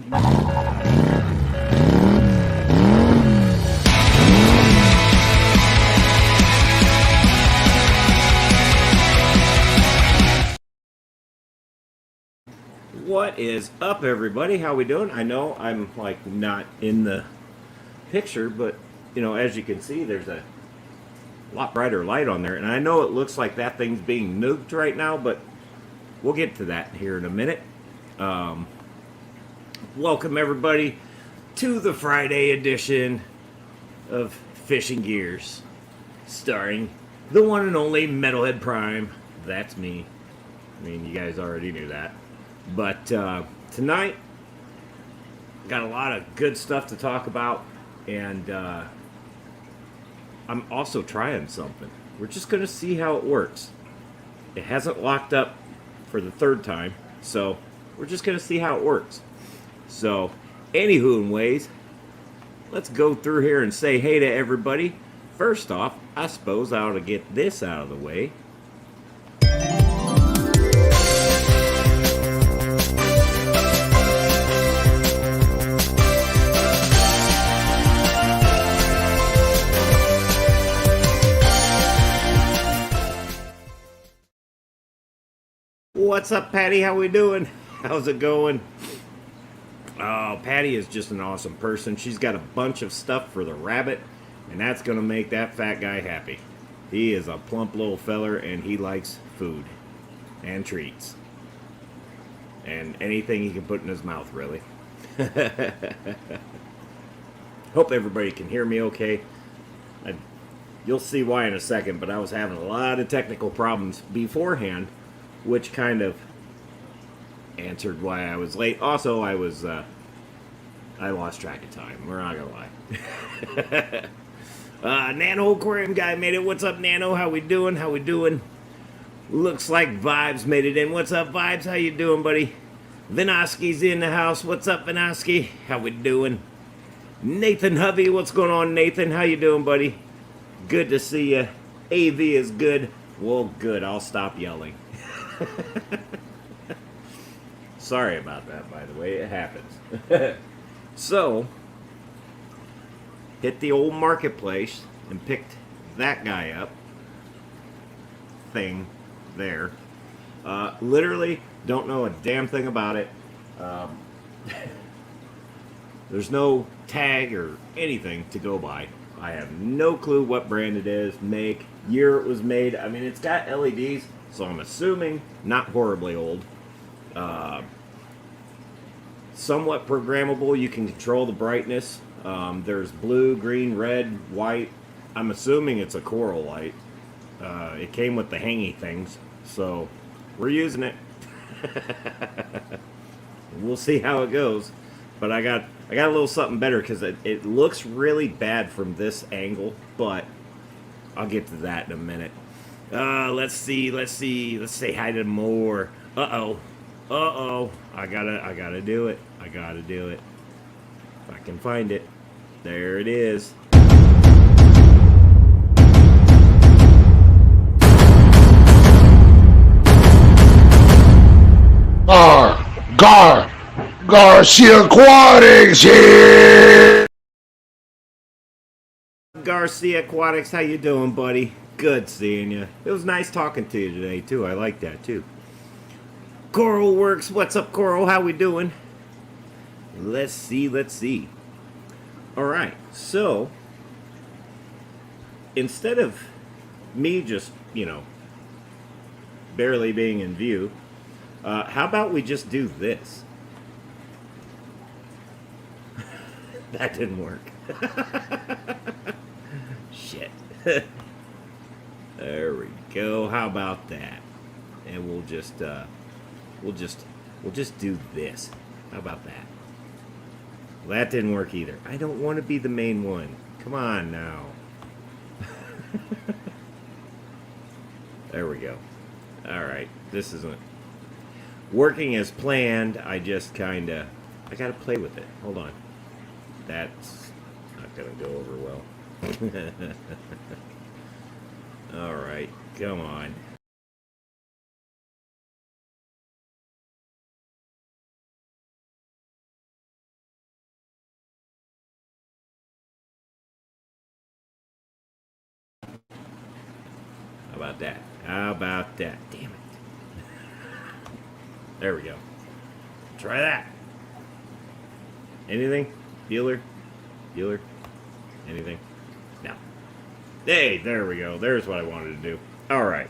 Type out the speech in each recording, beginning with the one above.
What is up, everybody? How we doing? I know I'm like not in the picture, but you know, as you can see, there's a lot brighter light on there, and I know it looks like that thing's being nuked right now, but we'll get to that here in a minute. Welcome everybody to the Friday edition of Fish&Gears, starring the one and only Metalhead Prime. That's me. I mean, you guys already knew that. But tonight, got a lot of good stuff to talk about, and I'm also trying something. We're just going to see how it works. It hasn't locked up for the third time, so we're just going to see how it works. So, anywho and ways, let's go through here and say hey to everybody. First off, I suppose I ought to get this out of the way. What's up, Patty? How we doing? How's it going? Oh, Patty is just an awesome person. She's got a bunch of stuff for the rabbit, and that's going to make that fat guy happy. He is a plump little feller, and he likes food and treats. And anything he can put in his mouth, really. Hope everybody can hear me okay. You'll see why in a second, but I was having a lot of technical problems beforehand, which kind of answered why I was late. Also, I lost track of time. We're not gonna lie. Nano Aquarium guy made it. What's up, Nano? How we doing? How we doing? Looks like Vibes made it in. What's up, Vibes? How you doing, buddy? Vinoski's in the house. What's up, Vinoski? How we doing? Nathan Hovey, what's going on, Nathan? How you doing, buddy? Good to see you. AV is good. Well, good. I'll stop yelling. Sorry about that, by the way. It happens. So, hit the old marketplace and picked that guy up. Thing there. Literally don't know a damn thing about it. There's no tag or anything to go by. I have no clue what brand it is, make, year it was made. I mean, it's got LEDs, so I'm assuming not horribly old. Somewhat programmable. You can control the brightness. There's blue, green, red, white. I'm assuming it's a coral light. It came with the hangy things, so we're using it. We'll see how it goes. But I got a little something better because it looks really bad from this angle, but I'll get to that in a minute. Let's see. Let's say hi to more. Uh-oh. I gotta do it. I gotta do it. If I can find it. There it is. Garcia Aquatics here! Garcia Aquatics, how you doing, buddy? Good seeing you. It was nice talking to you today, too. I like that, too. Coral Works, what's up, Coral? How we doing? Let's see. Alright, so, instead of me just, barely being in view, how about we just do this? That didn't work. Shit. There we go. How about that? And we'll just do this. How about that? Well, that didn't work either. I don't want to be the main one. Come on now. There we go. All right. This isn't working as planned. I just I got to play with it. Hold on. That's not going to go over well. All right, come on. about that? How about that? Damn it. There we go. Try that. Anything? Dealer? Dealer? Anything? No. Hey, there we go. There's what I wanted to do. Alright.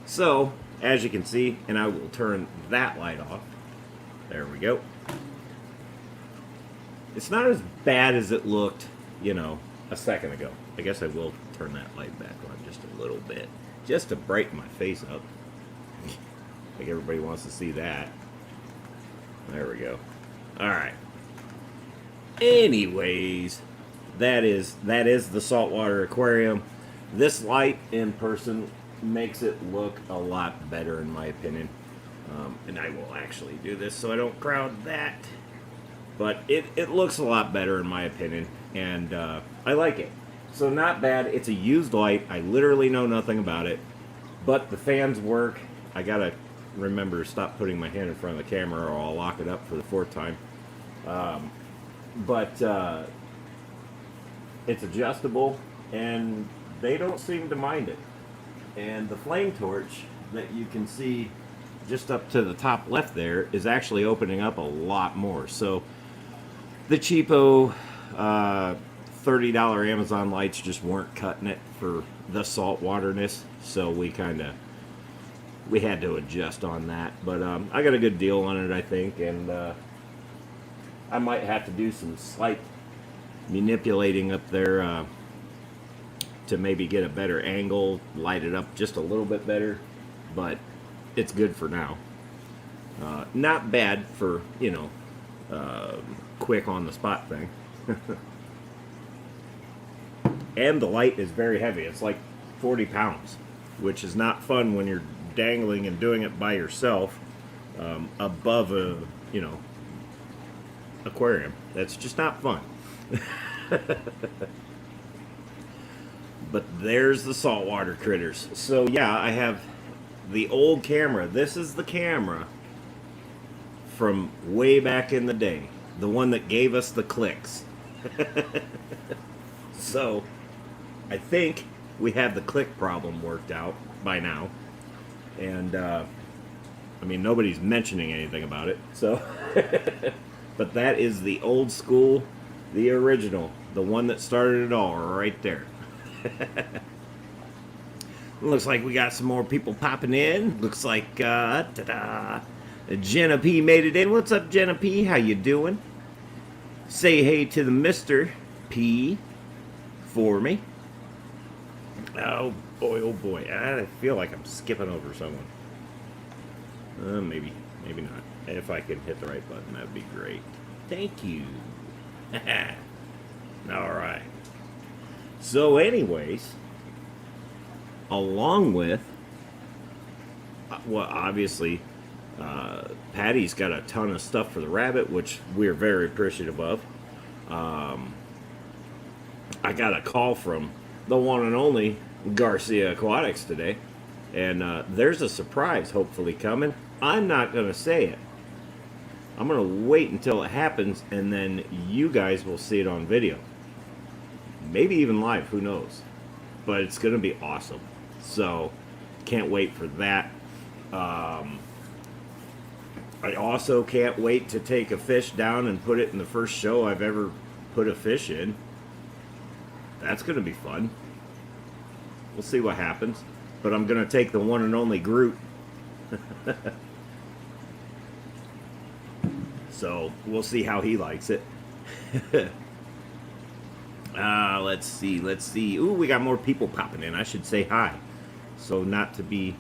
So, as you can see, and I will turn that light off. There we go. It's not as bad as it looked, you know, a second ago. I guess I will turn that light back on just a little bit. Just to brighten my face up. Like everybody wants to see that. There we go. Alright. Anyways, that is the saltwater aquarium. This light in person makes it look a lot better in my opinion. And I will actually do this so I don't crowd that. But it looks a lot better in my opinion. And I like it. So not bad. It's a used light. I literally know nothing about it. But the fans work. I gotta remember to stop putting my hand in front of the camera or I'll lock it up for the fourth time. But it's adjustable and they don't seem to mind it. And the flame torch that you can see just up to the top left there is actually opening up a lot more. So the cheapo $30 Amazon lights just weren't cutting it for the saltwaterness. So we had to adjust on that. But I got a good deal on it, I think. And I might have to do some slight manipulating up there to maybe get a better angle, light it up just a little bit better, but it's good for now. Not bad for, you know, quick on the spot thing. And the light is very heavy. It's like 40 pounds, which is not fun when you're dangling and doing it by yourself above a, you know, aquarium. That's just not fun. But there's the saltwater critters. So yeah, I have the old camera. This is the camera from way back in the day. The one that gave us the clicks. So I think we have the click problem worked out by now. And I mean, nobody's mentioning anything about it. So but that is the old school, the original, the one that started it all right there. Looks like we got some more people popping in. Looks like ta-da, Jenna P made it in. What's up, Jenna P? How you doing? Say hey to the Mr. P for me. Oh boy. I feel like I'm skipping over someone. Maybe not. If I can hit the right button, that'd be great. Thank you. All right. So anyways, along with, well, obviously, Patty's got a ton of stuff for the rabbit, which we're very appreciative of. I got a call from the one and only Garcia Aquatics today, and there's a surprise hopefully coming. I'm not going to say it. I'm going to wait until it happens, and then you guys will see it on video. Maybe even live, who knows. But it's going to be awesome. So, can't wait for that. I also can't wait to take a fish down and put it in the first show I've ever put a fish in. That's going to be fun. We'll see what happens. But I'm going to take the one and only Groot. So, we'll see how he likes it. Let's see. Ooh, we got more people popping in. I should say hi. So, not to be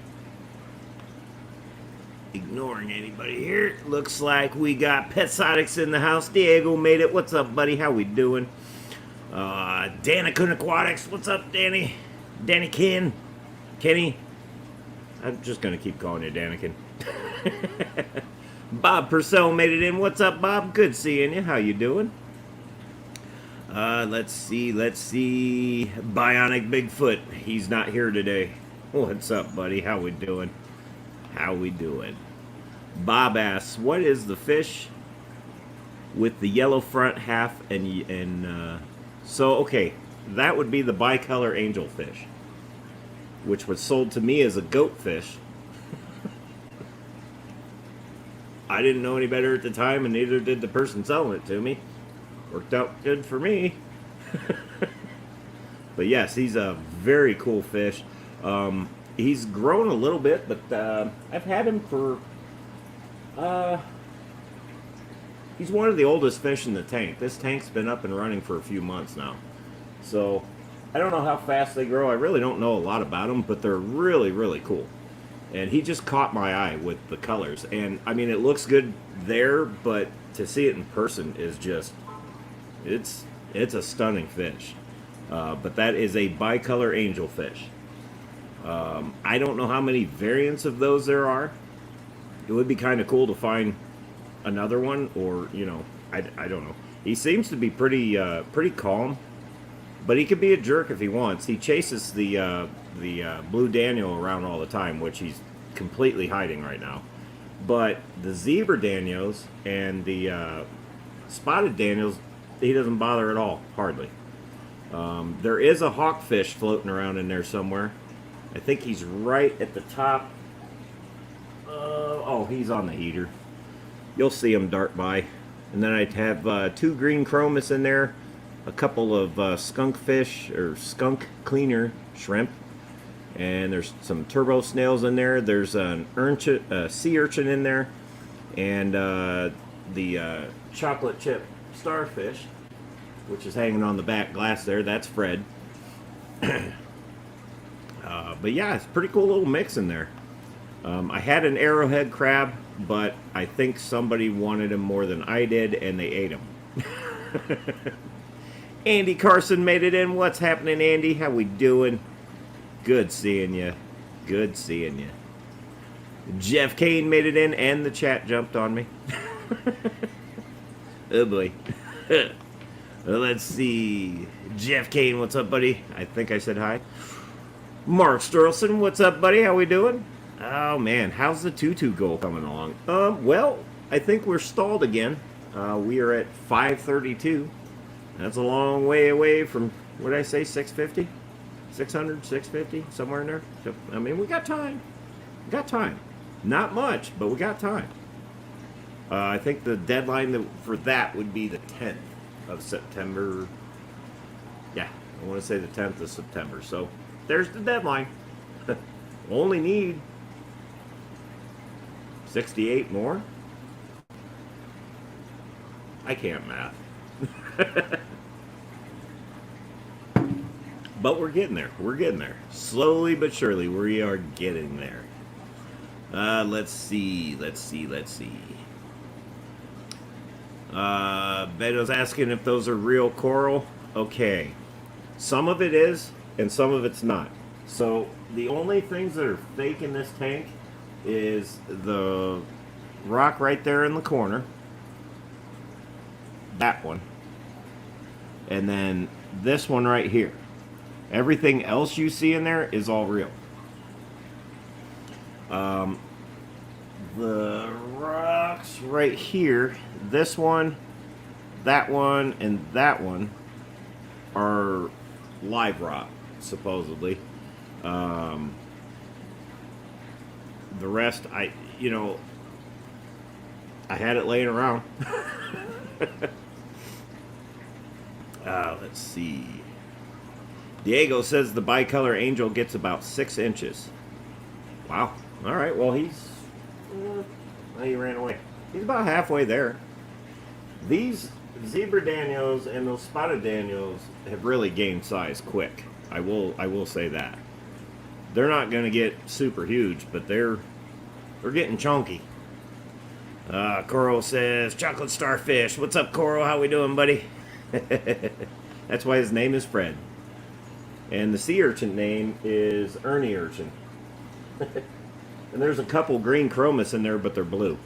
ignoring anybody here. Looks like we got Petsotics in the house. Diego made it. What's up, buddy? How we doing? Danikun Aquatics. What's up, Danny? Danny Kenny? I'm just going to keep calling you Danikin. Bob Purcell made it in. What's up, Bob? Good seeing you. How you doing? Let's see. Bionic Bigfoot. He's not here today. What's up, buddy? How we doing? Bob asks, what is the fish with the yellow front half and so, okay, that would be the bicolor angelfish. which was sold to me as a goatfish. I didn't know any better at the time, and neither did the person selling it to me. Worked out good for me. But yes, he's a very cool fish. He's grown a little bit, but I've had him for... he's one of the oldest fish in the tank. This tank's been up and running for a few months now. So, I don't know how fast they grow. I really don't know a lot about them, but they're really, really cool. And he just caught my eye with the colors. And, I mean, it looks good there, but to see it in person is just... It's a stunning fish. But that is a bicolor angelfish. I don't know how many variants of those there are. It would be kind of cool to find another one, or, you know, I don't know. He seems to be pretty calm, but he could be a jerk if he wants. He chases the blue Daniel around all the time, which he's completely hiding right now. But the zebra Daniels and the spotted Daniels, he doesn't bother at all, hardly. There is a hawkfish floating around in there somewhere. I think he's right at the top. Oh, he's on the heater. You'll see him dart by. And then I'd have 2 green chromis in there, a couple of skunk fish, or skunk cleaner shrimp, and there's some turbo snails in there. There's an sea urchin in there, and the chocolate chip starfish, which is hanging on the back glass there. That's Fred. But yeah, it's a pretty cool little mix in there. I had an arrowhead crab, but I think somebody wanted him more than I did, and they ate him. Andy Carson made it in. What's happening, Andy? How we doing? Good seeing you. Good seeing you. Jeff Kane made it in, and the chat jumped on me. Oh boy. Well, let's see. Jeff Kane, what's up, buddy? I think I said hi. Mark Sturlson, what's up, buddy? How we doing? Oh man, how's the tutu goal coming along? Well, I think we're stalled again. We are at 532. That's a long way away from, what did I say, 650? 600, 650, somewhere in there. So, I mean, we got time. We got time. Not much, but we got time. I think the deadline for that would be the 10th of September. Yeah, I want to say the 10th of September. So, there's the deadline. Only need 68 more. I can't math. But we're getting there. We're getting there. Slowly but surely, we are getting there. Let's see. Beto's asking if those are real coral. Okay. Some of it is, and some of it's not. So, the only things that are fake in this tank is the rock right there in the corner. That one. And then this one right here. Everything else you see in there is all real. The rocks right here, this one, that one, and that one are live rock, supposedly. The rest, I had it laying around. Let's see. Diego says the bicolor angel gets about 6 inches. Wow. All right. Well, he ran away. He's about halfway there. These zebra Daniels and those spotted Daniels have really gained size quick. I will say that. They're not going to get super huge, but they're getting chunky. Coral says chocolate starfish. What's up, Coral? How we doing, buddy? That's why his name is Fred. And the sea urchin name is Ernie Urchin. And there's a couple green chromis in there, but they're blue.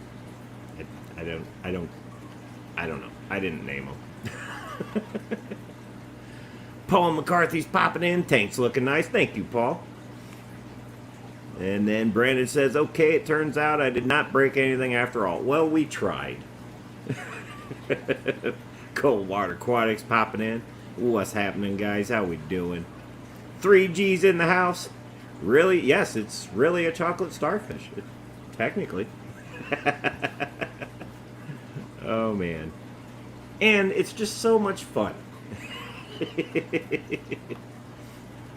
I don't know. I didn't name them. Paul McCarthy's popping in. Tank's looking nice. Thank you, Paul. And then Brandon says, okay, it turns out I did not break anything after all. Well, we tried. Cold Water Aquatics popping in. What's happening, guys? How we doing? 3G's in the house. Really? Yes, it's really a chocolate starfish. Technically. Oh, man. And it's just so much fun.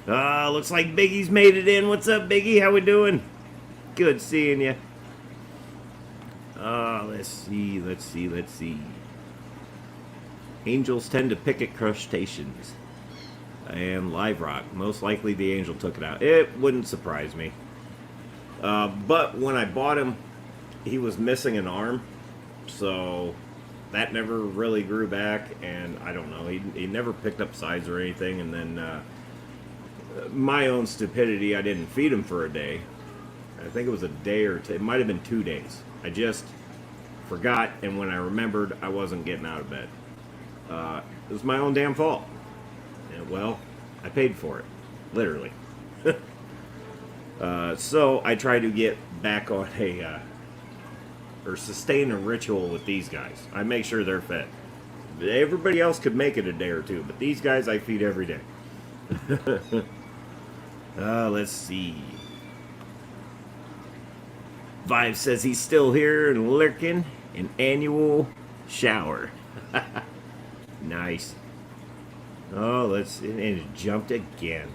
Looks like Biggie's made it in. What's up, Biggie? How we doing? Good seeing you. Let's see. Angels tend to pick at crustaceans. And live rock. Most likely the angel took it out. It wouldn't surprise me. But when I bought him, he was missing an arm. So that never really grew back. And I don't know. He never picked up size or anything. And then my own stupidity, I didn't feed him for a day. I think it was a day or two. It might have been 2 days. I just forgot. And when I remembered, I wasn't getting out of bed. It was my own damn fault. And, well, I paid for it. Literally. So I try to get back on or sustain a ritual with these guys. I make sure they're fed. Everybody else could make it a day or two, but these guys I feed every day. Let's see. Vibe says he's still here and lurking. An annual shower. Nice. Oh, and it jumped again.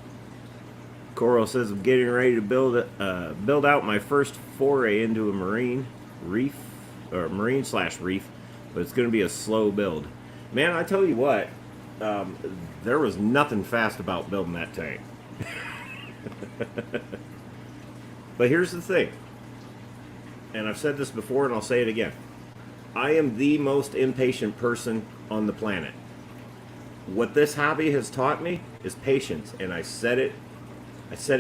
Coral says I'm getting ready to build out my first foray into a marine reef, or marine/reef, but it's going to be a slow build. Man, I tell you what, there was nothing fast about building that tank. But here's the thing, and I've said this before and I'll say it again. I am the most impatient person on the planet. What this hobby has taught me is patience, and I said it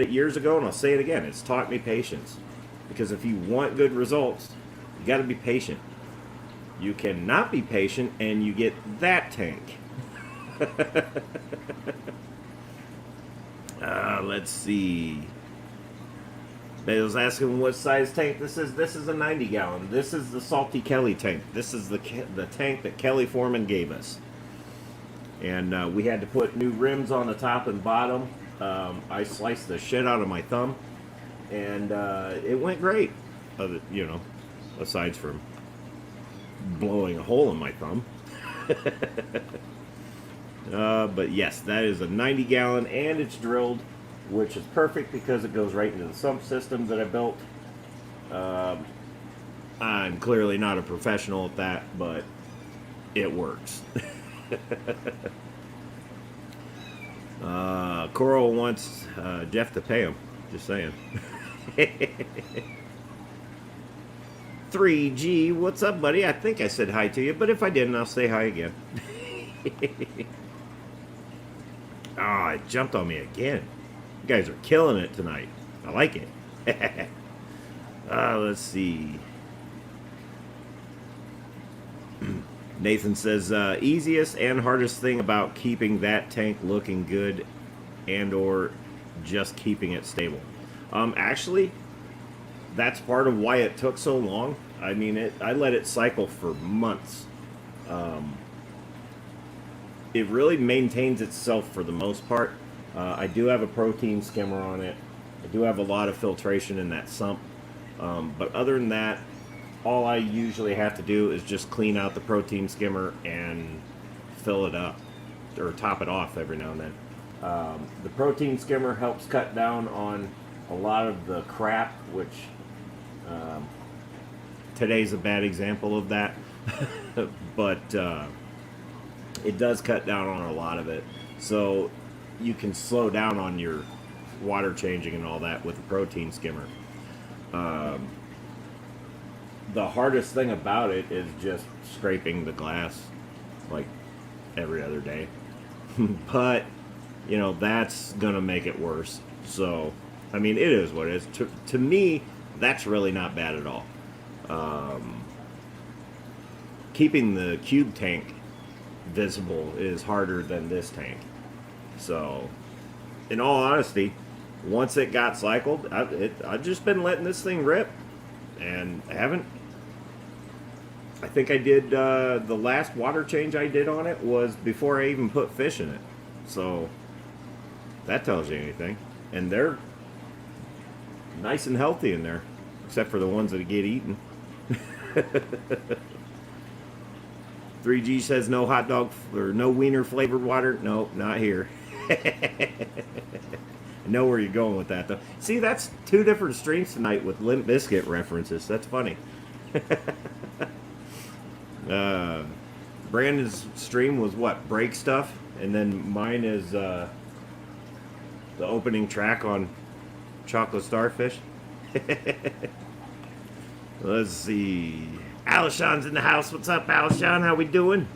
years ago, and I'll say it again. It's taught me patience, because if you want good results, you got to be patient. You cannot be patient, and you get that tank. Let's see. They was asking what size tank this is. This is a 90 gallon. This is the Salty Kelly tank. This is the tank that Kelly Foreman gave us. And we had to put new rims on the top and bottom. I sliced the shit out of my thumb, and it went great. You know, aside from blowing a hole in my thumb. But yes, that is a 90 gallon, and it's drilled, which is perfect because it goes right into the sump system that I built. I'm clearly not a professional at that, but it works. Coral wants Jeff to pay him. Just saying. 3G, what's up, buddy? I think I said hi to you, but if I didn't, I'll say hi again. It jumped on me again. You guys are killing it tonight. I like it. Let's see. Nathan says, easiest and hardest thing about keeping that tank looking good and or just keeping it stable. Actually, that's part of why it took so long. I mean, I let it cycle for months. It really maintains itself for the most part. I do have a protein skimmer on it. I do have a lot of filtration in that sump. But other than that, all I usually have to do is just clean out the protein skimmer and fill it up, or top it off every now and then. The protein skimmer helps cut down on a lot of the crap, which today's a bad example of that. But it does cut down on a lot of it. So you can slow down on your water changing and all that with the protein skimmer. The hardest thing about it is just scraping the glass like every other day. But, you know, that's going to make it worse. So, I mean, it is what it is. To me, that's really not bad at all. Keeping the cube tank visible is harder than this tank. So, in all honesty, once it got cycled, I've just been letting this thing rip. And I think I did, the last water change I did on it was before I even put fish in it. So, that tells you anything. And they're nice and healthy in there, except for the ones that get eaten. 3G says no hot dog or no wiener flavored water. No, not here. I know where you're going with that, though. See, that's two different streams tonight with Limp Bizkit references. That's funny. Brandon's stream was what? Break Stuff, and then mine is the opening track on Chocolate Starfish. Let's see. Alishon's in the house. What's up, Alishon? How we doing?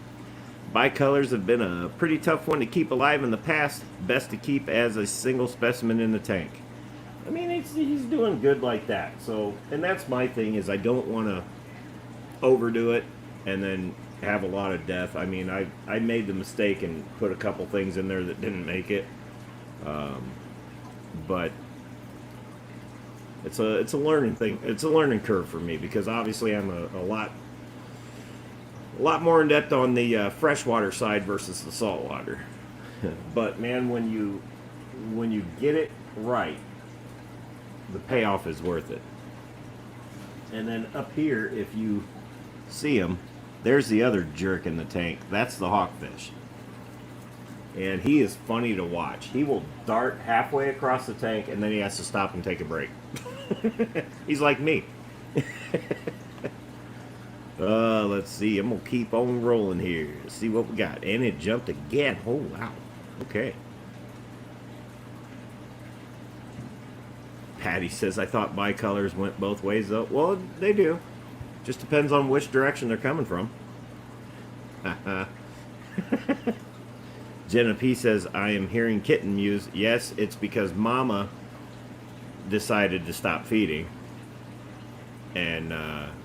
Bicolors have been a pretty tough one to keep alive in the past. Best to keep as a single specimen in the tank. I mean, he's doing good like that. So, and that's my thing, is I don't want to overdo it and then have a lot of death. I mean, I made the mistake and put a couple things in there that didn't make it. But it's a learning thing. It's a learning curve for me, because obviously I'm a lot more in depth on the freshwater side versus the saltwater. But man, when you get it right, the payoff is worth it. And then up here, if you see him, there's the other jerk in the tank. That's the hawkfish. And he is funny to watch. He will dart halfway across the tank, and then he has to stop and take a break. He's like me. Let's see. I'm going to keep on rolling here. See what we got. And it jumped again. Oh, wow. Okay. Patty says, I thought bicolors went both ways, though. Well, they do. Just depends on which direction they're coming from. Jenna P says, I am hearing kitten mews. Yes, it's because Mama decided to stop feeding and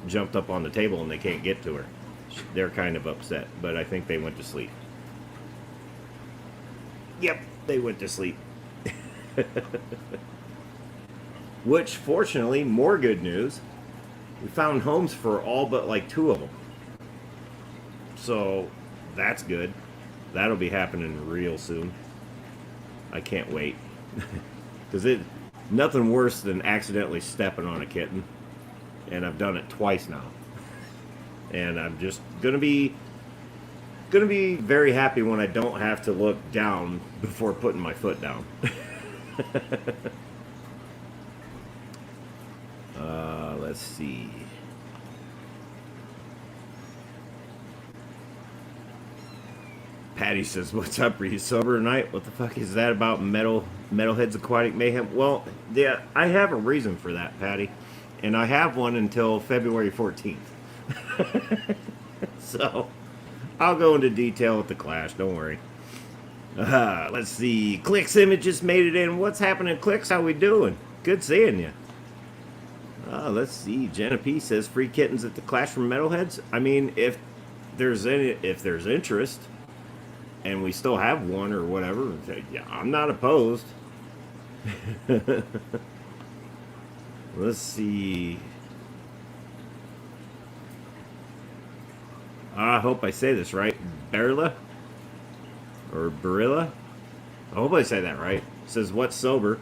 jumped up on the table and they can't get to her. They're kind of upset, but I think they went to sleep. Yep, they went to sleep. Which, fortunately, more good news. We found homes for all but like 2 of them. So, that's good. That'll be happening real soon. I can't wait. Because nothing worse than accidentally stepping on a kitten. And I've done it twice now. And I'm just gonna be very happy when I don't have to look down before putting my foot down. Let's see. Patty says, what's up? Are you sober tonight? What the fuck is that about Metalhead's Aquatic Mayhem? Well, yeah, I have a reason for that, Patty. And I have one until February 14th. So, I'll go into detail with the Clash, don't worry. Let's see. Clicks Images made it in. What's happening, Clicks? How we doing? Good seeing you. Let's see. Jenna P says, free kittens at the Clash from Metalheads. I mean, if there's interest, and we still have one or whatever, yeah, I'm not opposed. Let's see. I hope I say this right. Berla? Or Barilla? I hope I say that right. Says, what's sober?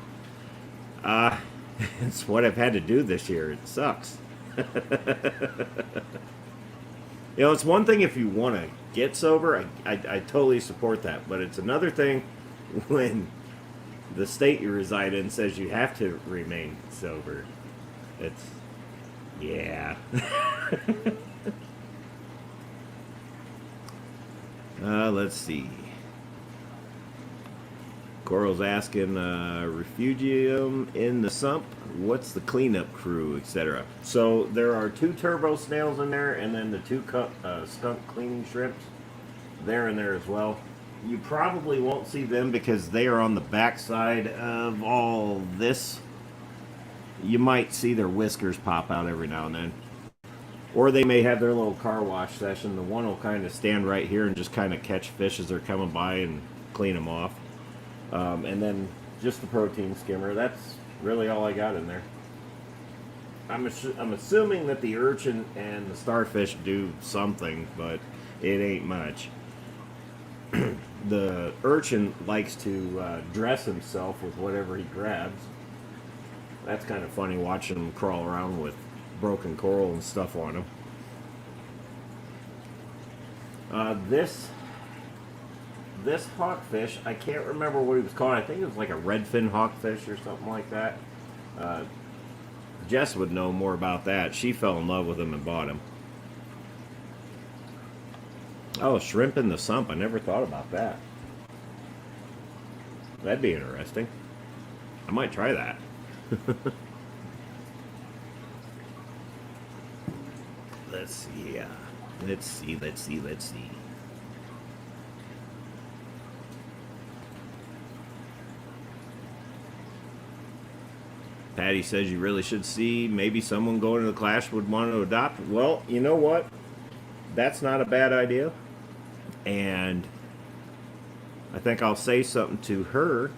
It's what I've had to do this year. It sucks. You know, it's one thing if you want to get sober. I totally support that. But it's another thing when the state you reside in says you have to remain sober. It's, yeah. Let's see. Coral's asking, refugium in the sump, what's the cleanup crew, etc. So there are 2 turbo snails in there, and then the 2 skunk cleaning shrimps. They're in there as well. You probably won't see them because they are on the back side of all this. You might see their whiskers pop out every now and then. Or they may have their little car wash session. The one will kind of stand right here and just kind of catch fish as they're coming by and clean them off. And then just the protein skimmer. That's really all I got in there. I'm assuming that the urchin and the starfish do something, but it ain't much. The urchin likes to dress himself with whatever he grabs. That's kind of funny watching them crawl around with broken coral and stuff on them. This hawkfish, I can't remember what he was called. I think it was like a redfin hawkfish or something like that. Jess would know more about that. She fell in love with him and bought him. Oh, shrimp in the sump. I never thought about that. That'd be interesting. I might try that. Let's see. Let's see. Patty says you really should see maybe someone going to the class would want to adopt. Well, you know what? That's not a bad idea. And I think I'll say something to her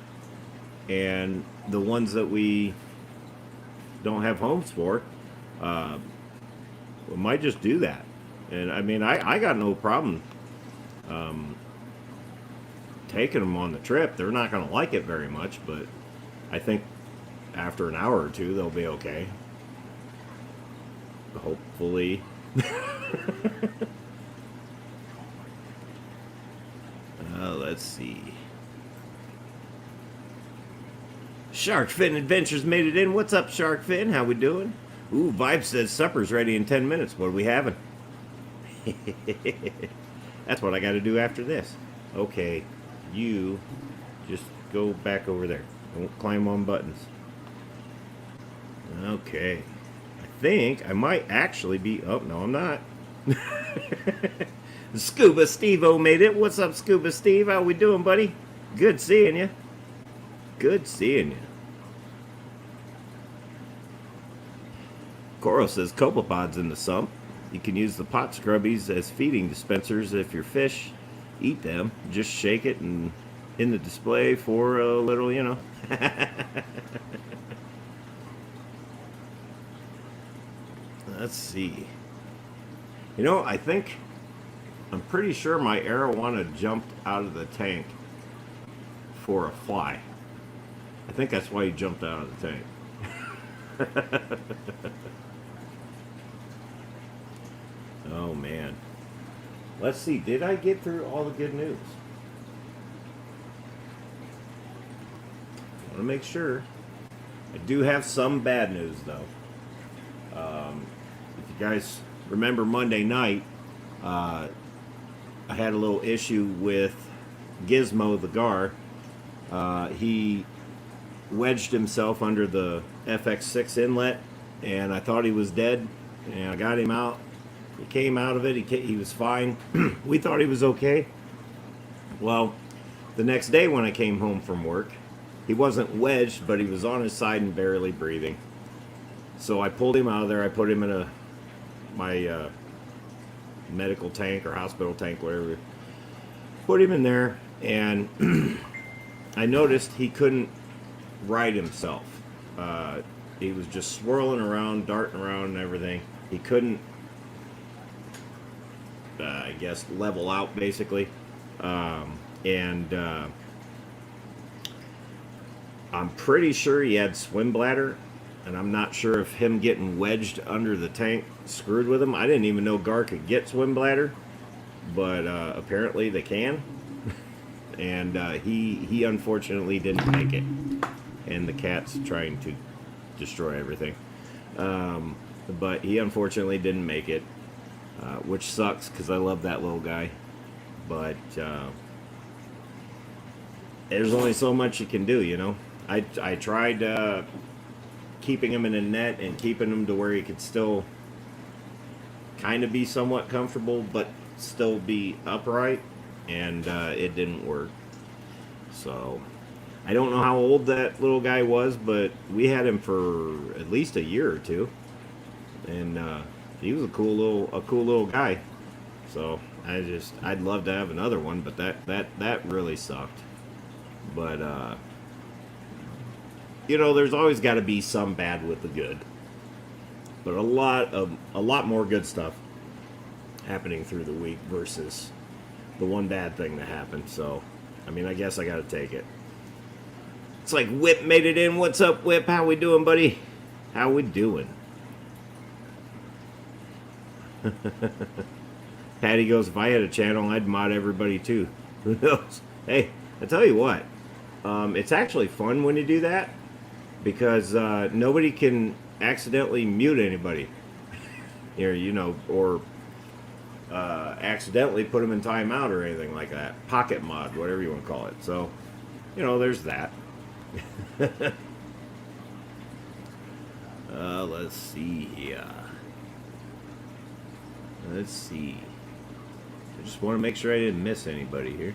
and the ones that we don't have homes for. We might just do that. And I mean, I got no problem taking them on the trip. They're not going to like it very much, but I think after an hour or two, they'll be okay. Hopefully. Let's see. Shark Fin Adventures made it in. What's up, Shark Fin? How we doing? Ooh, Vibe says supper's ready in 10 minutes. What are we having? That's what I got to do after this. Okay, you just go back over there. Don't climb on buttons. Okay. I think I might actually be... Oh, no, I'm not. Scuba Steve-O made it. What's up, Scuba Steve? How we doing, buddy? Good seeing you. Good seeing you. Coral says copepods in the sump. You can use the pot scrubbies as feeding dispensers if your fish eat them. Just shake it and in the display for a little, you know. Let's see. You know, I'm pretty sure my arowana jumped out of the tank for a fly. I think that's why he jumped out of the tank. Oh man. Let's see, did I get through all the good news? I want to make sure. I do have some bad news though. If you guys remember Monday night, I had a little issue with Gizmo the gar. He wedged himself under the FX6 inlet, and I thought he was dead, and I got him out. He came out of it. He was fine. We thought he was okay. Well, the next day when I came home from work, he wasn't wedged, but he was on his side and barely breathing. So I pulled him out of there. I put him in my medical tank or hospital tank, whatever. Put him in there, and I noticed he couldn't right himself. He was just swirling around, darting around and everything. He couldn't, I guess, level out, basically. And I'm pretty sure he had swim bladder, and I'm not sure if him getting wedged under the tank screwed with him. I didn't even know gar could get swim bladder, but apparently they can. And he unfortunately didn't make it, and the cat's trying to destroy everything. But he unfortunately didn't make it, which sucks because I love that little guy. But there's only so much you can do, you know. I tried keeping him in a net and keeping him to where he could still kind of be somewhat comfortable, but still be upright, and it didn't work. So I don't know how old that little guy was, but we had him for at least a year or two, and he was a cool little guy. So I'd love to have another one, but that really sucked. But you know, there's always got to be some bad with the good, but a lot more good stuff happening through the week versus the one bad thing that happened. So I mean, I guess I got to take it. It's like Whip made it in. What's up, Whip? How we doing, buddy? How we doing? Patty goes, if I had a channel, I'd mod everybody too. Who knows? Hey, I tell you what. It's actually fun when you do that because nobody can accidentally mute anybody. Or accidentally put them in timeout or anything like that. Pocket mod, whatever you want to call it. So, there's that. Let's see here. Let's see. I just want to make sure I didn't miss anybody here.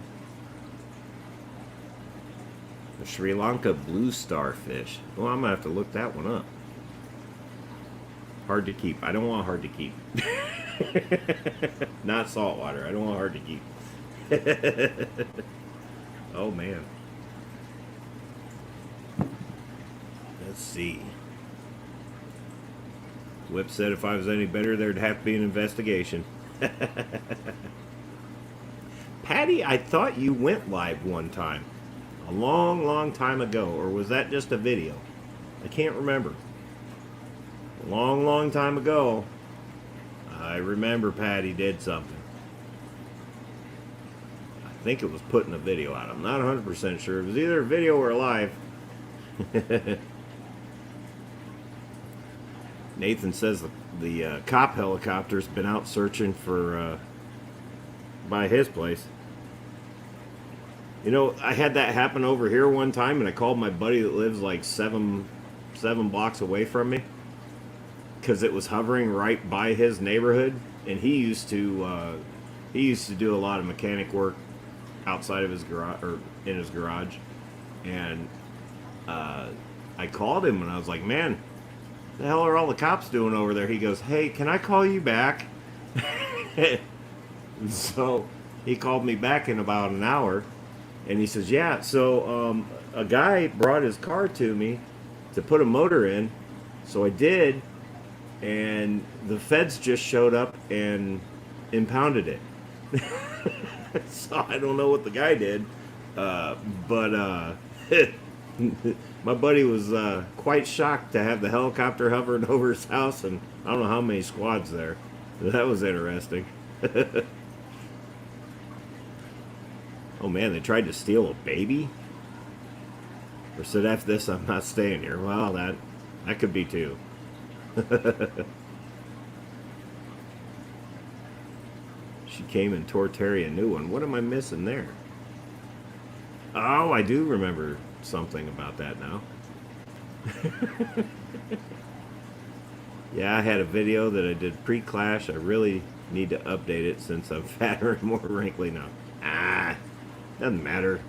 The Sri Lanka blue starfish. Well, I'm going to have to look that one up. Hard to keep. I don't want hard to keep. Not saltwater. I don't want hard to keep. Oh, man. Let's see. Whip said if I was any better, there'd have to be an investigation. Patty, I thought you went live one time. A long, long time ago. Or was that just a video? I can't remember. A long, long time ago. I remember Patty did something. I think it was putting a video out. I'm not 100% sure. It was either a video or live. Nathan says the cop helicopter's been out searching for by his place. I had that happen over here one time, and I called my buddy that lives like seven blocks away from me because it was hovering right by his neighborhood, and he used to do a lot of mechanic work outside of his garage or in his garage, and I called him and I was like, man, the hell are all the cops doing over there? He goes, hey, can I call you back? So he called me back in about an hour, and he says, yeah, so a guy brought his car to me to put a motor in, so I did, and the feds just showed up and impounded it. So I don't know what the guy did, but my buddy was quite shocked to have the helicopter hovering over his house, and I don't know how many squads there. That was interesting. Oh man, they tried to steal a baby? Or said, F this, I'm not staying here. Well, that could be too. She came and tore Terry a new one. What am I missing there? Oh, I do remember something about that now. Yeah, I had a video that I did pre-clash. I really need to update it since I'm fatter and more wrinkly now. Doesn't matter.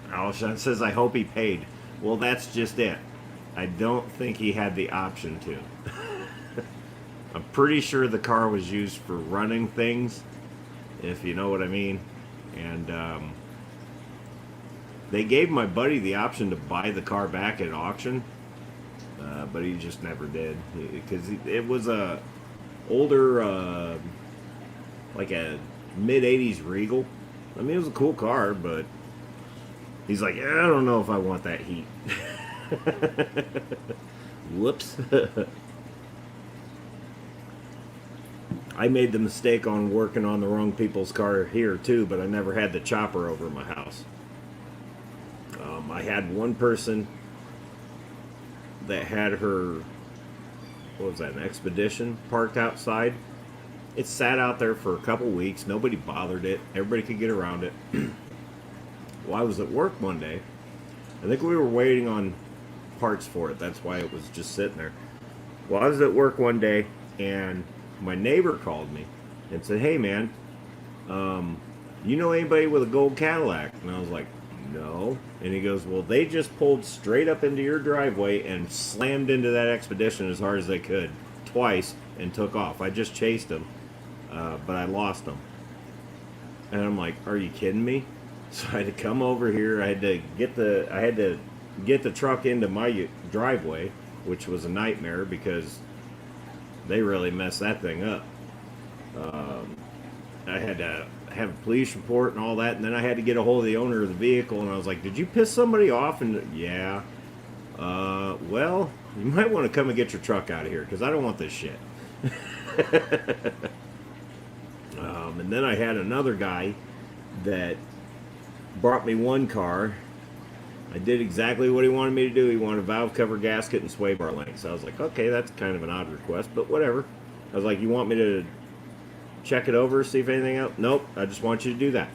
Alshon says, I hope he paid. Well, that's just it. I don't think he had the option to. I'm pretty sure the car was used for running things, if you know what I mean. And they gave my buddy the option to buy the car back at auction, but he just never did, because it was a older, like a mid-'80s Regal. I mean, it was a cool car, but he's like, yeah, I don't know if I want that heat. Whoops. I made the mistake on working on the wrong people's car here too, but I never had the chopper over my house. I had one person that had her, what was that, an Expedition parked outside. It sat out there for a couple weeks. Nobody bothered it. Everybody could get around it. Well, I was at work one day. I think we were waiting on parts for it. That's why it was just sitting there. Well, I was at work one day, and my neighbor called me and said, hey, man, you know anybody with a gold Cadillac? And I was like, no. And he goes, well, they just pulled straight up into your driveway and slammed into that Expedition as hard as they could twice and took off. I just chased them, but I lost them. And I'm like, are you kidding me? So I had to come over here. I had to get the truck into my driveway, which was a nightmare because they really messed that thing up. I had to have a police report and all that, and then I had to get a hold of the owner of the vehicle, and I was like, did you piss somebody off? And yeah. Well, you might want to come and get your truck out of here, because I don't want this shit. And then I had another guy that brought me one car. I did exactly what he wanted me to do. He wanted a valve cover gasket and sway bar links. I was like, okay, that's kind of an odd request, but whatever. I was like, you want me to check it over, see if anything else? Nope, I just want you to do that.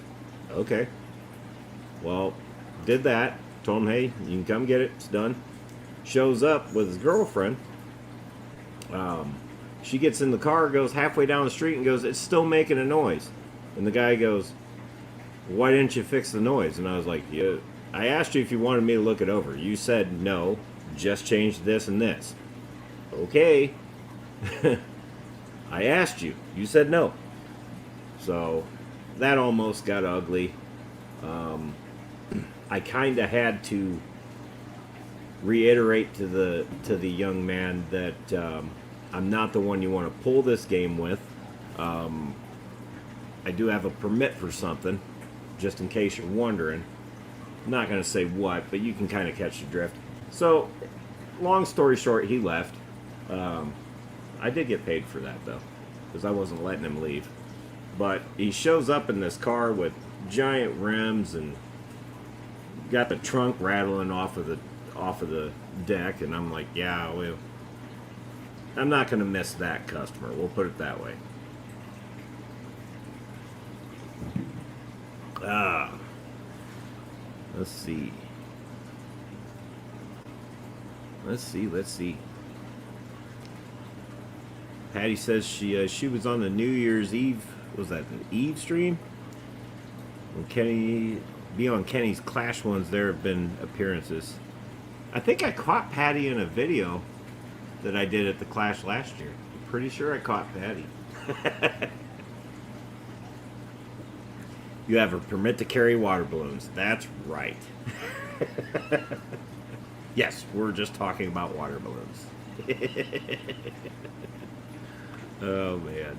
Okay. Well, did that. Told him, hey, you can come get it. It's done. Shows up with his girlfriend. She gets in the car, goes halfway down the street, and goes, it's still making a noise. And the guy goes, why didn't you fix the noise? And I was like, yeah, I asked you if you wanted me to look it over. You said no, just change this and this. Okay. I asked you. You said no. So that almost got ugly. I kind of had to reiterate to the young man that I'm not the one you want to pull this game with. I do have a permit for something, just in case you're wondering. I'm not going to say what, but you can kind of catch the drift. So, long story short, he left. I did get paid for that, though, because I wasn't letting him leave. But he shows up in this car with giant rims and got the trunk rattling off of the deck, and I'm like, yeah, well, I'm not going to miss that customer. We'll put it that way. Let's see. Let's see. Patty says she was on the New Year's Eve. Was that an Eve stream? When Kenny be on Kenny's Clash ones, there have been appearances. I think I caught Patty in a video that I did at the Clash last year. I'm pretty sure I caught Patty. You have a permit to carry water balloons. That's right. Yes, we're just talking about water balloons. Oh, man.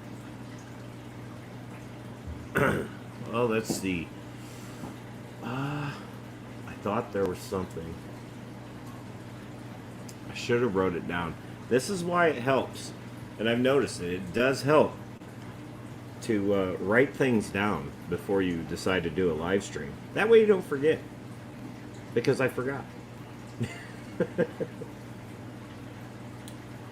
Well, let's see. I thought there was something. I should have wrote it down. This is why it helps. And I've noticed it. It does help to write things down before you decide to do a live stream. That way you don't forget. Because I forgot.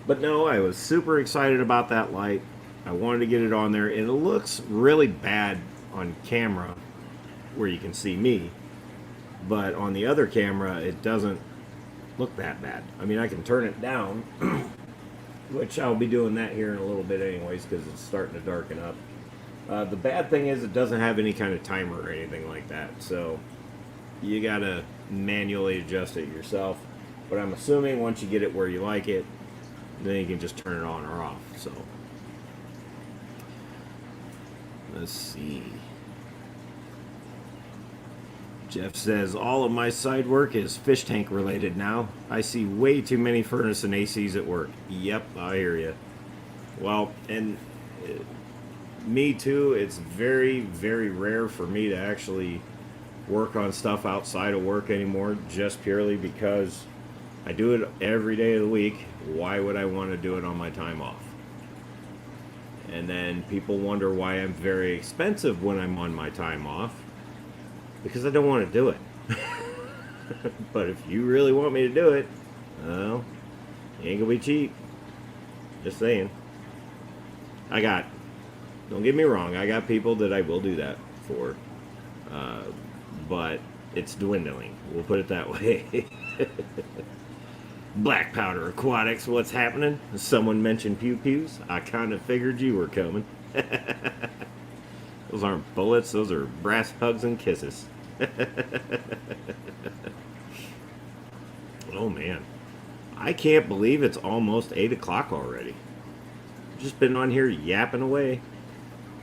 But no, I was super excited about that light. I wanted to get it on there. And it looks really bad on camera where you can see me. But on the other camera, it doesn't look that bad. I mean, I can turn it down. Which I'll be doing that here in a little bit anyways because it's starting to darken up. The bad thing is it doesn't have any kind of timer or anything like that. So you got to manually adjust it yourself. But I'm assuming once you get it where you like it, then you can just turn it on or off. So let's see. Jeff says, all of my side work is fish tank related now. I see way too many furnace and ACs at work. Yep, I hear you. Well, and me too. It's very, very rare for me to actually work on stuff outside of work anymore, just purely because I do it every day of the week. Why would I want to do it on my time off? And then people wonder why I'm very expensive when I'm on my time off. Because I don't want to do it. But if you really want me to do it, well, it ain't gonna be cheap. Just saying. Don't get me wrong, I got people that I will do that for. But it's dwindling. We'll put it that way. Black Powder Aquatics, what's happening? Someone mentioned pew-pews. I kind of figured you were coming. Those aren't bullets, those are brass hugs and kisses. Oh man. I can't believe it's almost 8 o'clock already. Just been on here yapping away.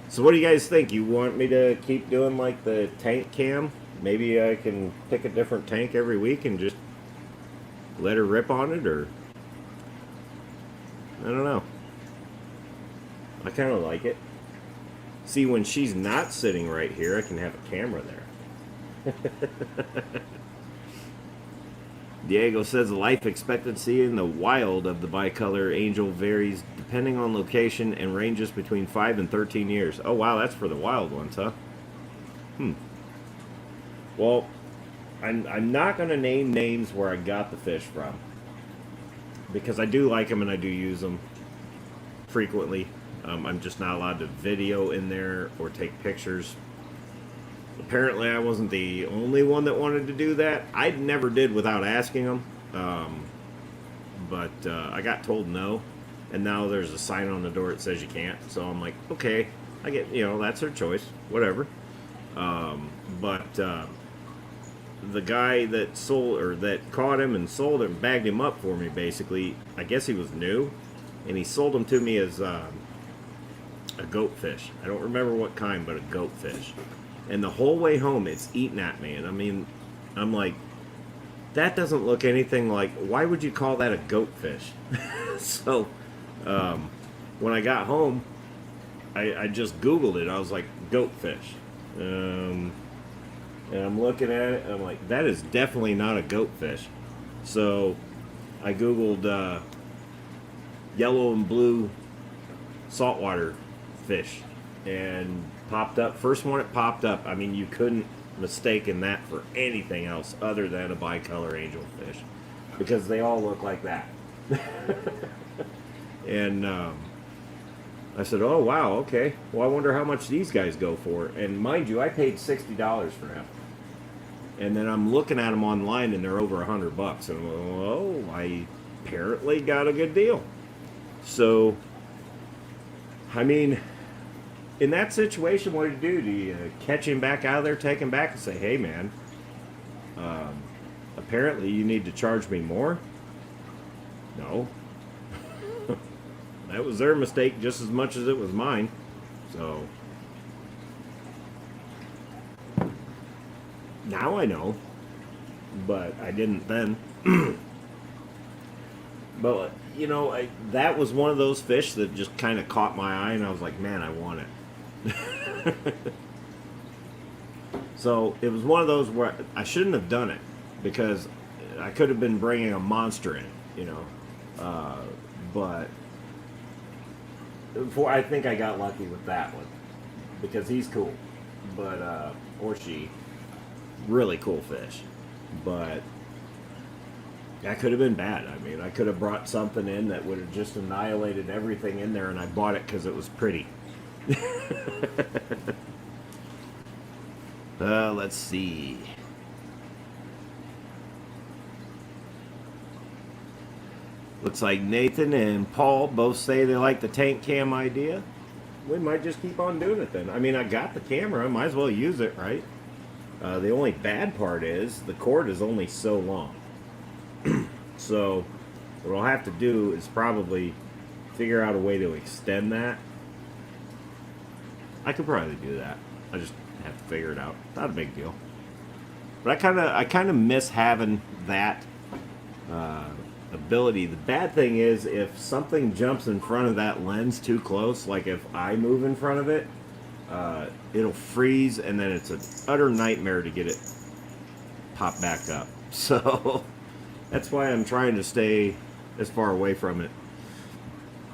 So what do you guys think? You want me to keep doing like the tank cam? Maybe I can pick a different tank every week and just let her rip on it, or I don't know. I kind of like it. See, when she's not sitting right here, I can have a camera there. Diego says the life expectancy in the wild of the bicolor angel varies depending on location and ranges between 5 and 13 years. Oh, wow, that's for the wild ones, huh? Well, I'm not going to name names where I got the fish from, because I do like them and I do use them frequently. I'm just not allowed to video in there or take pictures. Apparently, I wasn't the only one that wanted to do that. I never did without asking them, but I got told no, and now there's a sign on the door that says you can't. So I'm like, okay, I get, that's their choice, whatever. But the guy that sold, or that caught him and sold him, bagged him up for me, basically. I guess he was new, and he sold him to me as a goatfish. I don't remember what kind, but a goatfish. And the whole way home, it's eating at me. And I mean, I'm like, that doesn't look anything like, why would you call that a goatfish? So, when I got home, I just Googled it. I was like, goatfish. And I'm looking at it, and I'm like, that is definitely not a goatfish. So I Googled yellow and blue saltwater fish, and popped up. First one it popped up. I mean, you couldn't mistaken that for anything else other than a bicolor angelfish, because they all look like that. And I said, oh, wow, okay. Well, I wonder how much these guys go for. And mind you, I paid $60 for him. And then I'm looking at them online, and they're over $100. And I'm like, oh, I apparently got a good deal. So, I mean, in that situation, what do you do? Do you catch him back out of there, take him back, and say, hey, man, apparently you need to charge me more? No. That was their mistake just as much as it was mine. So now I know, but I didn't then. But that was one of those fish that just kind of caught my eye, and I was like, man, I want it. So it was one of those where I shouldn't have done it, because I could have been bringing a monster in, but I think I got lucky with that one, because he's cool, but or she, really cool fish, but that could have been bad. I mean, I could have brought something in that would have just annihilated everything in there, and I bought it because it was pretty. Let's see. Looks like Nathan and Paul both say they like the tank cam idea. We might just keep on doing it then. I mean, I got the camera, might as well use it, right? The only bad part is the cord is only so long. So what I'll have to do is probably figure out a way to extend that. I could probably do that. I just have to figure it out. Not a big deal. But I kind of miss having that ability. The bad thing is, if something jumps in front of that lens too close, like if I move in front of it, it'll freeze, and then it's an utter nightmare to get it popped back up. So that's why I'm trying to stay as far away from it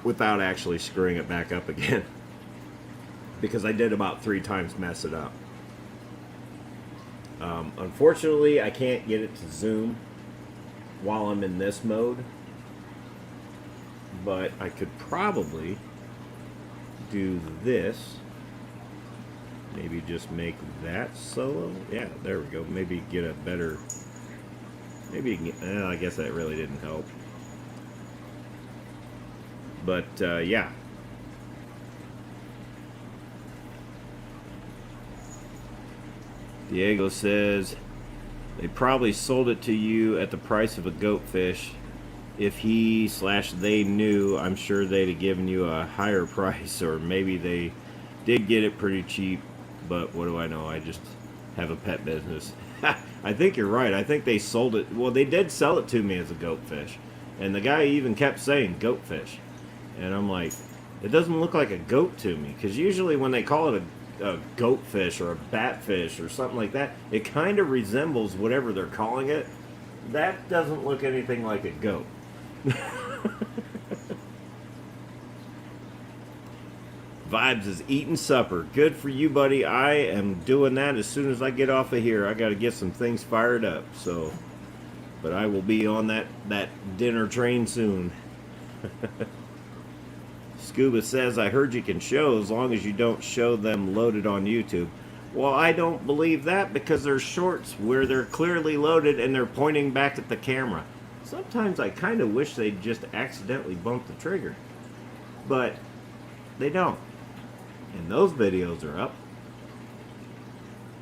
without actually screwing it back up again, because I did about 3 times mess it up. Unfortunately, I can't get it to zoom while I'm in this mode, but I could probably do this. Maybe just make that solo. Yeah, there we go. Maybe get a better. Maybe you can get, I guess that really didn't help. But yeah. Diego says they probably sold it to you at the price of a goatfish. If he/they knew, I'm sure they'd have given you a higher price, or maybe they did get it pretty cheap. But what do I know? I just have a pet business. I think you're right. I think they sold it. Well, they did sell it to me as a goatfish. And the guy even kept saying goatfish. And I'm like, It doesn't look like a goat to me, because usually when they call it a goat fish or a bat fish or something like that, it kind of resembles whatever they're calling it. That doesn't look anything like a goat. Vibes is eating supper. Good for you, buddy. I am doing that as soon as I get off of here. I got to get some things fired up. So, but I will be on that dinner train soon. Scuba says, I heard you can show as long as you don't show them loaded on YouTube. Well, I don't believe that, because there's shorts where they're clearly loaded and they're pointing back at the camera. Sometimes I kind of wish they'd just accidentally bump the trigger. But they don't. And those videos are up.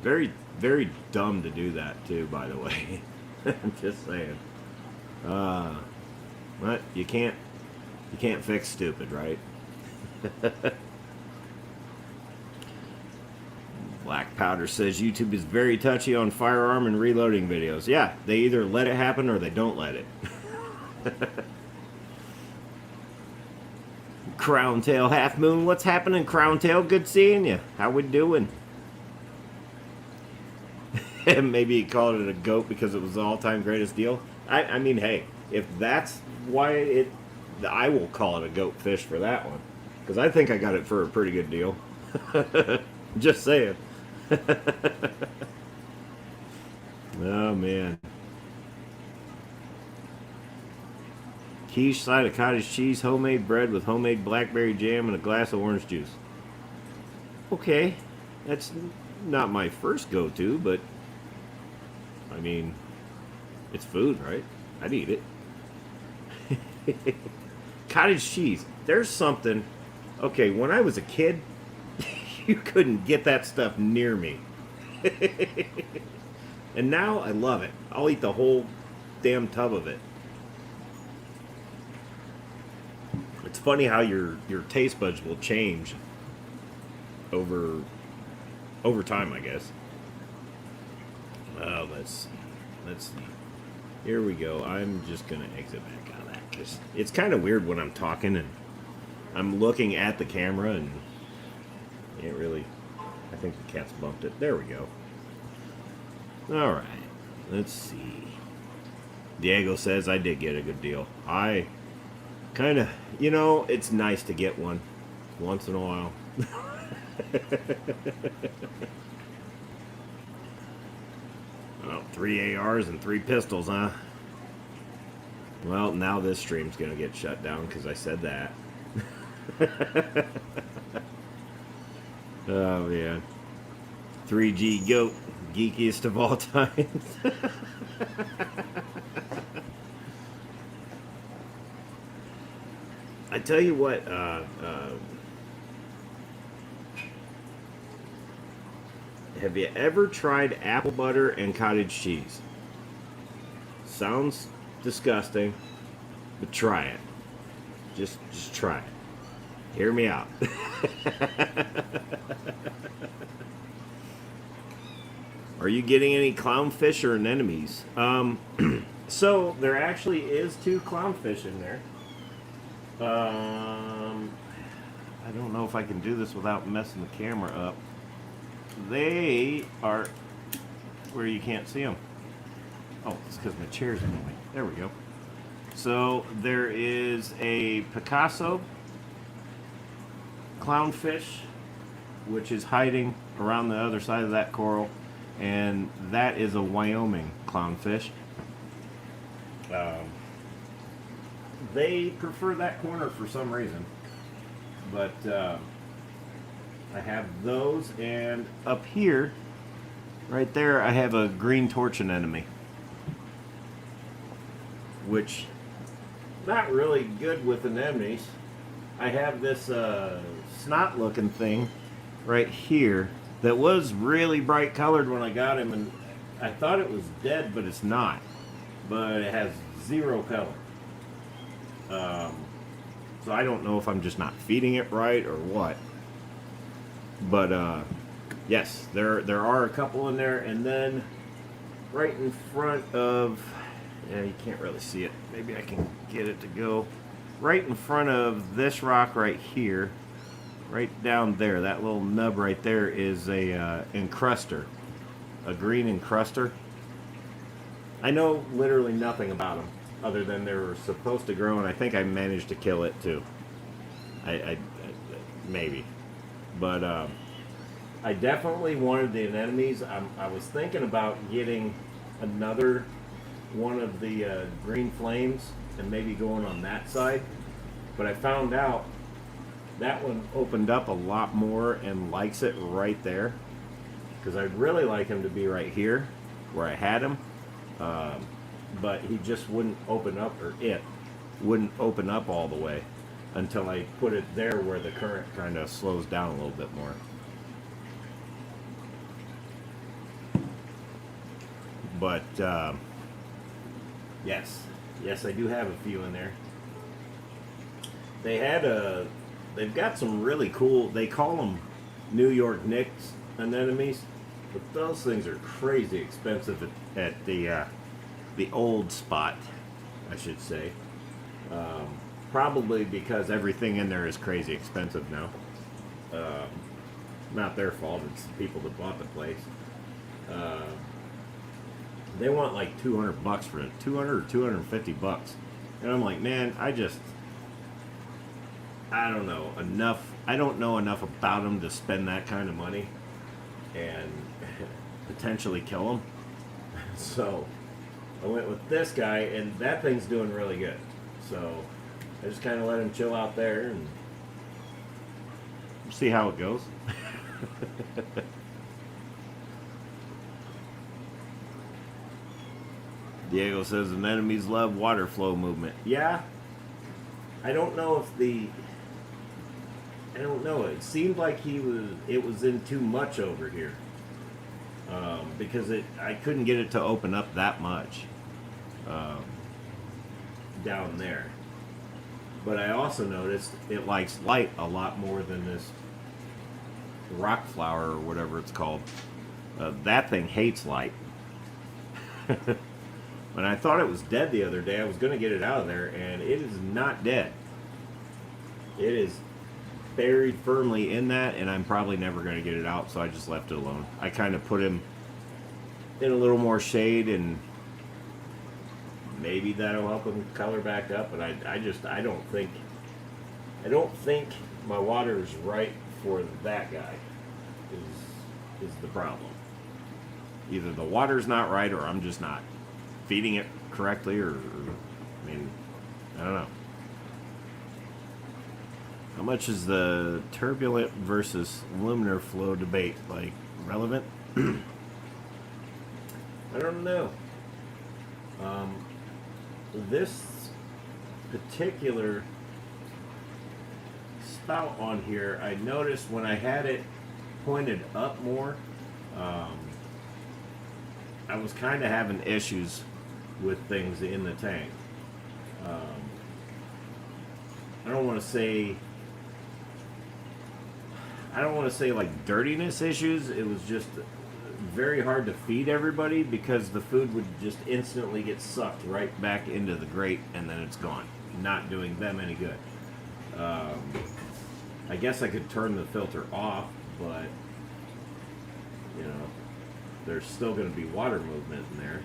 Very, very dumb to do that too, by the way. I'm just saying. But you can't fix stupid, right? Black Powder says YouTube is very touchy on firearm and reloading videos. Yeah, they either let it happen or they don't let it. Crown Tail Half Moon, what's happening, Crown Tail? Good seeing you. How we doing? Maybe he called it a goat because it was the all-time greatest deal. I mean, hey, if that's why I will call it a goat fish for that one, because I think I got it for a pretty good deal. Just saying. Oh man. Quiche, side of cottage cheese, homemade bread with homemade blackberry jam, and a glass of orange juice. Okay, that's not my first go-to, but I mean, it's food, right? I'd eat it. Cottage cheese. There's something. Okay, when I was a kid, you couldn't get that stuff near me. And now I love it. I'll eat the whole damn tub of it. It's funny how your taste buds will change over time, I guess. Oh, let's see. Here we go. I'm just gonna exit back out of that because it's kind of weird when I'm talking and I'm looking at the camera and it really. I think the cat's bumped it. There we go. All right. Let's see. Diego says I did get a good deal. I kind of, it's nice to get one once in a while. Well, 3 ARs and 3 pistols, huh? Well, now this stream's gonna get shut down because I said that. Oh man. 3G GOAT, geekiest of all times. I tell you what, have you ever tried apple butter and cottage cheese? Sounds disgusting, but try it. Just try it. Hear me out. Are you getting any clownfish or anemones? So there actually is 2 clownfish in there. I don't know if I can do this without messing the camera up. They are where you can't see them. Oh, it's because my chair's in the way. There we go. So there is a Picasso clownfish, which is hiding around the other side of that coral, and that is a Wyoming clownfish. They prefer that corner for some reason, but I have those, and up here, right there, I have a green torch anemone, which not really good with anemones. I have this snot looking thing right here that was really bright colored when I got him, and I thought it was dead, but it's not. But it has 0 color. So I don't know if I'm just not feeding it right or what. But yes, there are a couple in there, and then right in front of, yeah, you can't really see it. Maybe I can get it to go. right in front of this rock right here, right down there, that little nub right there is a encruster, a green encruster. I know literally nothing about them other than they were supposed to grow, and I think I managed to kill it too. I maybe, but I definitely wanted the anemones. I was thinking about getting another one of the green flames and maybe going on that side, but I found out that one opened up a lot more and likes it right there, because I'd really like him to be right here where I had him, but he just wouldn't open up, or it wouldn't open up all the way until I put it there where the current kind of slows down a little bit more. But yes, I do have a few in there. They've got some really cool, they call them New York Knicks anemones, but those things are crazy expensive at the old spot, I should say. Probably because everything in there is crazy expensive now. Not their fault, it's the people that bought the place. They want like $200 for it, 200 or 250 bucks, and I'm like, man, I don't know enough. I don't know enough about them to spend that kind of money and potentially kill them. So I went with this guy, and that thing's doing really good. So I just kind of let him chill out there and see how it goes. Diego says anemones love water flow movement. Yeah, I don't know if I don't know. It seemed like it was in too much over here, because I couldn't get it to open up that much down there. But I also noticed it likes light a lot more than this rock flower or whatever it's called. That thing hates light. When I thought it was dead the other day, I was going to get it out of there, and it is not dead. It is buried firmly in that, and I'm probably never going to get it out, so I just left it alone. I kind of put him in a little more shade, and maybe that'll help him color back up, but I don't think my water is right for that guy is the problem. Either the water's not right, or I'm just not feeding it correctly, or I mean, I don't know. How much is the turbulent versus luminar flow debate like relevant? I don't know. This particular spout on here, I noticed when I had it pointed up more, I was kind of having issues with things in the tank. I don't want to say like dirtiness issues. It was just very hard to feed everybody because the food would just instantly get sucked right back into the grate, and then it's gone, not doing them any good. I guess I could turn the filter off, but you know, there's still going to be water movement in there.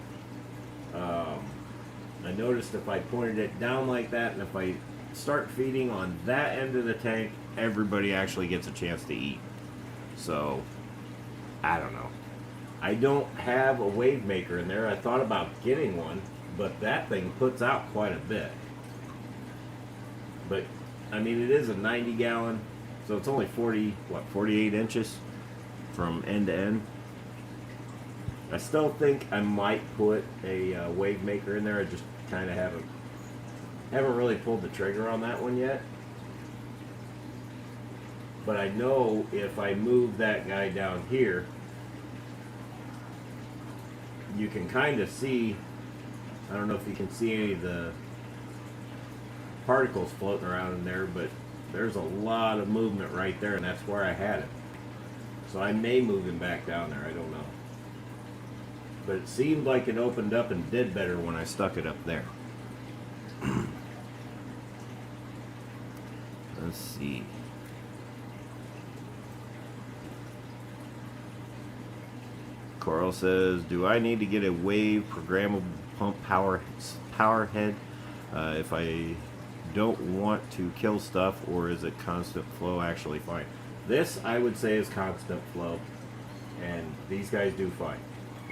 I noticed if I pointed it down like that, and if I start feeding on that end of the tank, everybody actually gets a chance to eat. So I don't know. I don't have a wave maker in there. I thought about getting one, but that thing puts out quite a bit. But I mean, it is a 90 gallon, so it's only 48 inches from end to end. I still think I might put a wave maker in there. I just kind of haven't really pulled the trigger on that one yet. But I know if I move that guy down here, you can kind of see, I don't know if you can see any of the particles floating around in there, but there's a lot of movement right there, and that's where I had it. So I may move him back down there, I don't know. But it seemed like it opened up and did better when I stuck it up there. Let's see. Coral says, do I need to get a wave programmable pump power head if I don't want to kill stuff, or is it constant flow actually fine? This, I would say, is constant flow, and these guys do fine,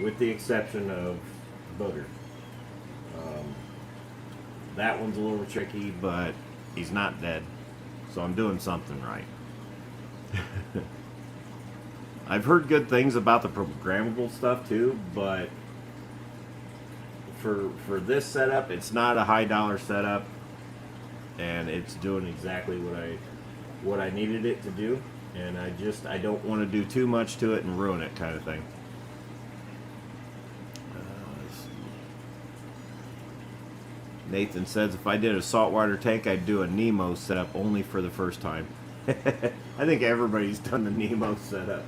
with the exception of Booger. That one's a little tricky, but he's not dead, so I'm doing something right. I've heard good things about the programmable stuff too, but for this setup, it's not a high dollar setup, and it's doing exactly what I needed it to do, and I don't want to do too much to it and ruin it, kind of thing. Nathan says, if I did a saltwater tank, I'd do a Nemo setup only for the first time. I think everybody's done the Nemo setup.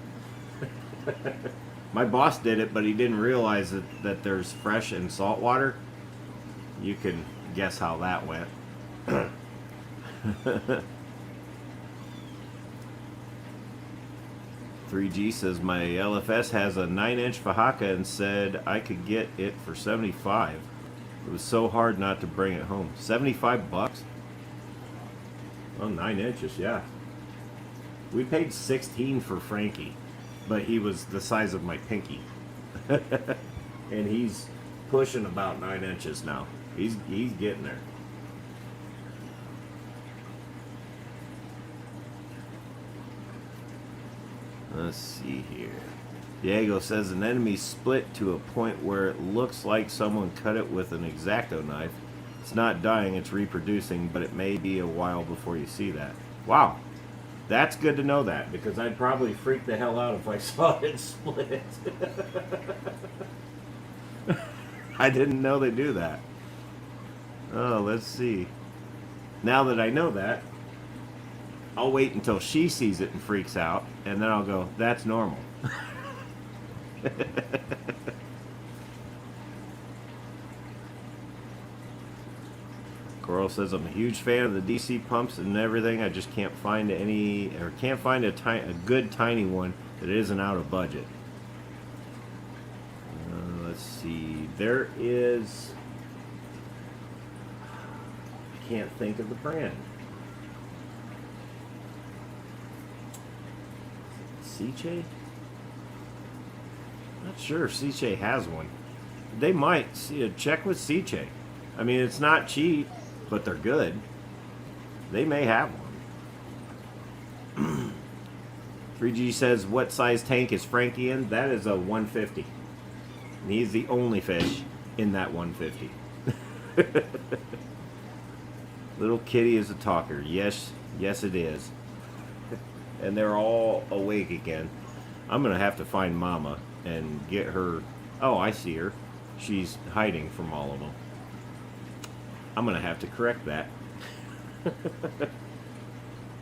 My boss did it, but he didn't realize that there's fresh and salt water. You can guess how that went. 3G says, my LFS has a 9-inch Fajaka and said I could get it for 75. It was so hard not to bring it home. 75 bucks? Well, 9 inches, yeah. We paid 16 for Frankie, but he was the size of my pinky. And he's pushing about 9 inches now. He's getting there. Let's see here. Diego says, an enemy split to a point where it looks like someone cut it with an X-Acto knife. It's not dying, it's reproducing, but it may be a while before you see that. Wow. That's good to know that, because I'd probably freak the hell out if I saw it split. I didn't know they do that. Oh, let's see. Now that I know that, I'll wait until she sees it and freaks out, and then I'll go, that's normal. Coral says, I'm a huge fan of the DC pumps and everything. I just can't find a good tiny one that isn't out of budget. Let's see. There is, I can't think of the brand. Seche? Not sure if Seche has one. They might. Check with Seche. I mean, it's not cheap, but they're good. They may have one. 3G says, what size tank is Frankie in? That is a 150. And he's the only fish in that 150. Little kitty is a talker. Yes, yes it is. And they're all awake again. I'm going to have to find Mama and get her. Oh, I see her. She's hiding from all of them. I'm going to have to correct that.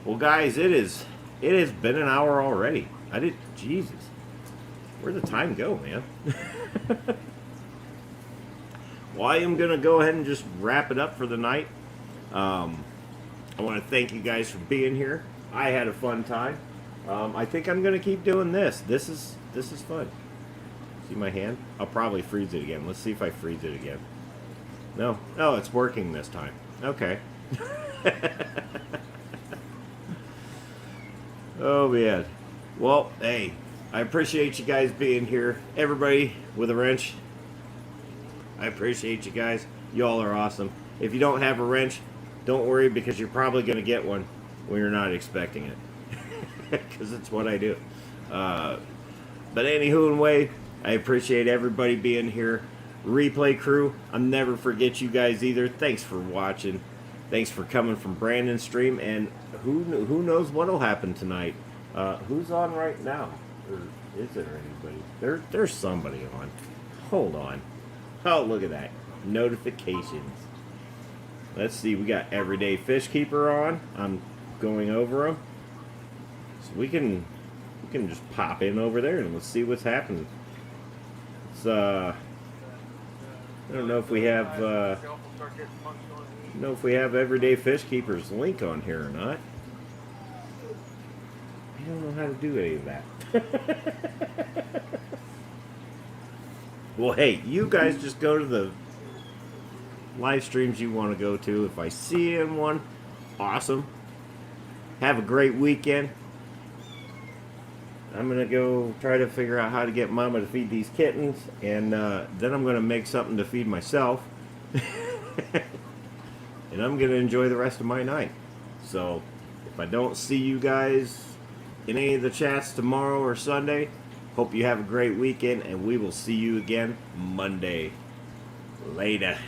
Well, guys, it has been an hour already. Jesus. Where'd the time go, man? Well, I am going to go ahead and just wrap it up for the night. I want to thank you guys for being here. I had a fun time. I think I'm going to keep doing this. This is fun. See my hand? I'll probably freeze it again. Let's see if I freeze it again. No. Oh, it's working this time. Okay. Oh, man. Well, hey, I appreciate you guys being here. Everybody with a wrench, I appreciate you guys. Y'all are awesome. If you don't have a wrench, don't worry, because you're probably going to get one when you're not expecting it. Because it's what I do. But anywho and way, I appreciate everybody being here. Replay crew, I'll never forget you guys either. Thanks for watching. Thanks for coming from Brandon's stream. And who knows what'll happen tonight. Who's on right now? Or is there anybody? There's somebody on. Hold on. Oh, look at that. Notifications. Let's see. We got Everyday Fish Keeper on. I'm going over them. So we can just pop in over there and let's see what's happening. It's I don't know if we have Everyday Fish Keeper's link on here or not. I don't know how to do any of that. Well, hey, you guys just go to the live streams you want to go to. If I see you in one, awesome. Have a great weekend. I'm going to go try to figure out how to get Mama to feed these kittens, and then I'm going to make something to feed myself. And I'm going to enjoy the rest of my night. So, if I don't see you guys in any of the chats tomorrow or Sunday, hope you have a great weekend, and we will see you again Monday. Later.